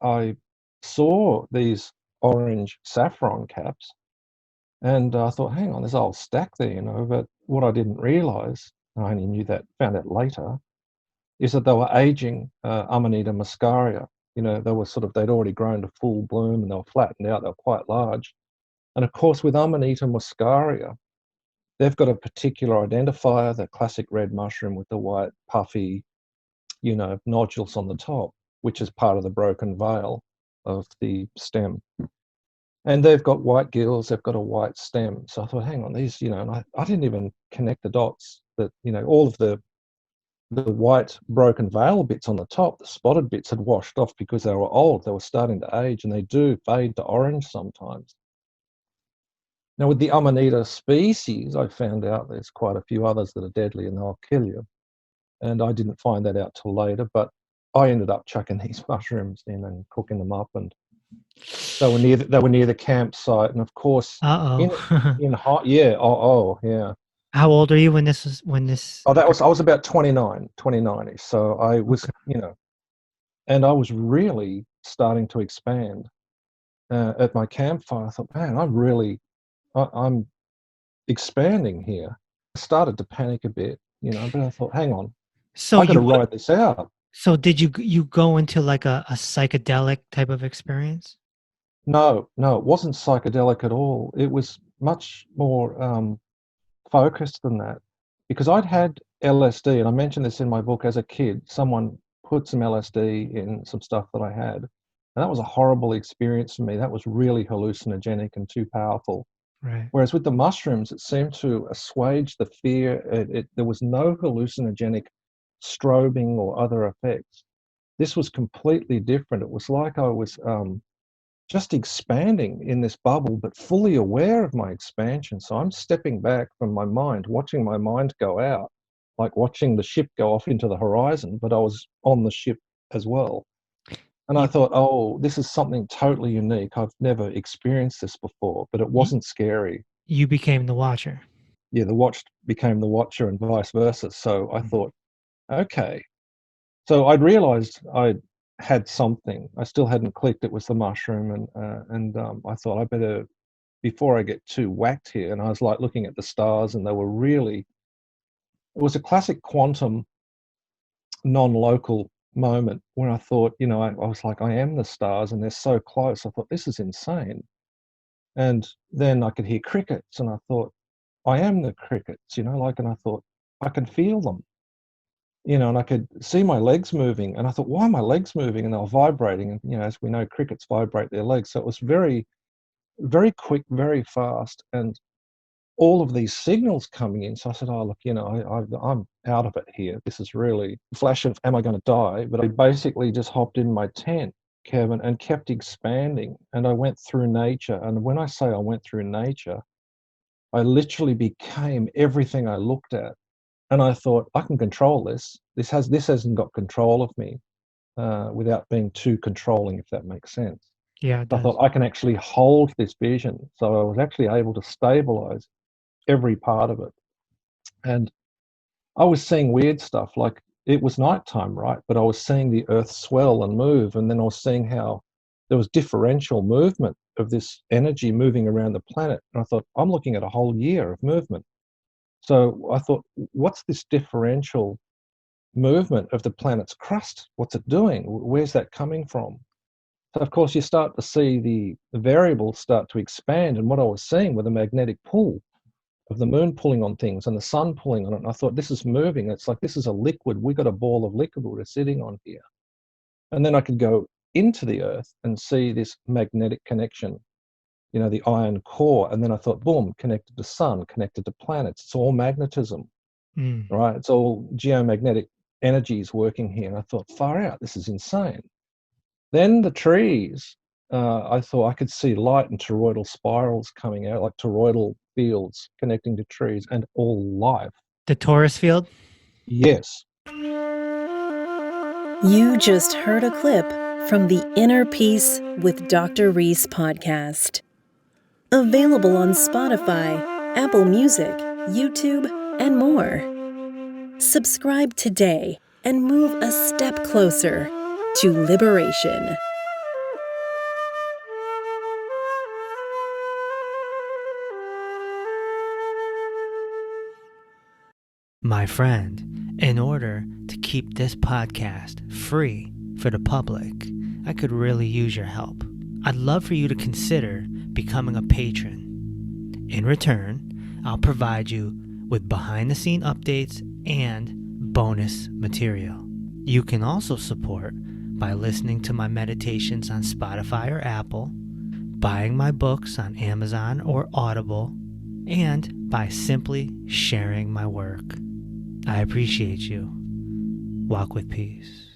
I saw these orange saffron caps, and I thought, hang on, there's a whole stack there, but what I didn't realize, I only found out later, is that they were aging Amanita muscaria. They'd already grown to full bloom and they were flattened out, they were quite large. And of course, with Amanita muscaria, they've got a particular identifier, the classic red mushroom with the white, puffy, nodules on the top, which is part of the broken veil of the stem. And they've got white gills, they've got a white stem. So I thought, hang on, these, and I didn't even connect the dots that, all of the white broken veil bits on the top, the spotted bits had washed off because they were old, they were starting to age, and they do fade to orange sometimes. Now, with the Amanita species, I found out there's quite a few others that are deadly and they'll kill you. And I didn't find that out till later, but I ended up chucking these mushrooms in and cooking them up, and they were near the campsite. And of course, in Uh-oh. in hot, yeah, yeah. How old are you when this Oh, occurred? I was about 29-ish. So I was, Okay. and I was really starting to expand at my campfire. I thought, man, I'm expanding here. I started to panic a bit, but I thought, hang on, So I got to you would ride this out. so did you go into like a psychedelic type of experience? No, no, it wasn't psychedelic at all. It was much more focused than that, because I'd had LSD, and I mentioned this in my book. As a kid, someone put some LSD in some stuff that I had, and that was a horrible experience for me. That was really hallucinogenic and too powerful. Right. Whereas with the mushrooms, it seemed to assuage the fear. There was no hallucinogenic strobing or other effects. This was completely different. It was like I was just expanding in this bubble, but fully aware of my expansion. So I'm stepping back from my mind, watching my mind go out, like watching the ship go off into the horizon, but I was on the ship as well. And I You thought, oh, this is something totally unique. I've never experienced this before, but it you, wasn't scary. you became the watcher. Yeah, the watched became the watcher and vice versa. So I Mhm. thought, okay. So I'd realized I'd had something. I still hadn't clicked it was the mushroom, and I thought I better, before I get too whacked here. And I was like looking at the stars, and they were really. It was a classic quantum, non-local moment when I thought, I was like, I am the stars, and they're so close. I thought this is insane. And then I could hear crickets, and I thought, I am the crickets, and I thought, I can feel them, and I could see my legs moving. And I thought, why are my legs moving? And they were vibrating. And, as we know, crickets vibrate their legs. So it was very, very quick, very fast. And all of these signals coming in. So I said, oh, look, I'm out of it here. This is really flash of, am I going to die? But I basically just hopped in my tent, Kevin, and kept expanding. And I went through nature. And when I say I went through nature, I literally became everything I looked at. And I thought, I can control this. This hasn't got control of me without being too controlling, if that makes sense. Yeah, it I does. thought I can actually hold this vision. So I was actually able to stabilize every part of it. And I was seeing weird stuff, like it was nighttime, right? But I was seeing the earth swell and move. And then I was seeing how there was differential movement of this energy moving around the planet. And I thought, I'm looking at a whole year of movement. So I thought, what's this differential movement of the planet's crust? What's it doing? Where's that coming from? So, of course, you start to see the variables start to expand. And what I was seeing with the magnetic pull of the moon pulling on things and the sun pulling on it. And I thought, this is moving. It's like, this is a liquid. We got a ball of liquid we're sitting on here. And then I could go into the earth and see this magnetic connection, the iron core. And then I thought, boom, connected to sun, connected to planets. It's all magnetism, Mm. right? It's all geomagnetic energies working here. And I thought, far out, this is insane. Then the trees, I thought I could see light and toroidal spirals coming out, like toroidal fields connecting to trees and all life. The Taurus field? Yes. You just heard a clip from the Inner Peace with Dr. Reese podcast. Available on Spotify, Apple Music, YouTube, and more. Subscribe today and move a step closer to liberation. My friend, in order to keep this podcast free for the public, I could really use your help. I'd love for you to consider becoming a patron. In return, I'll provide you with behind-the-scene updates and bonus material. You can also support by listening to my meditations on Spotify or Apple, buying my books on Amazon or Audible, and by simply sharing my work. I appreciate you. Walk with peace.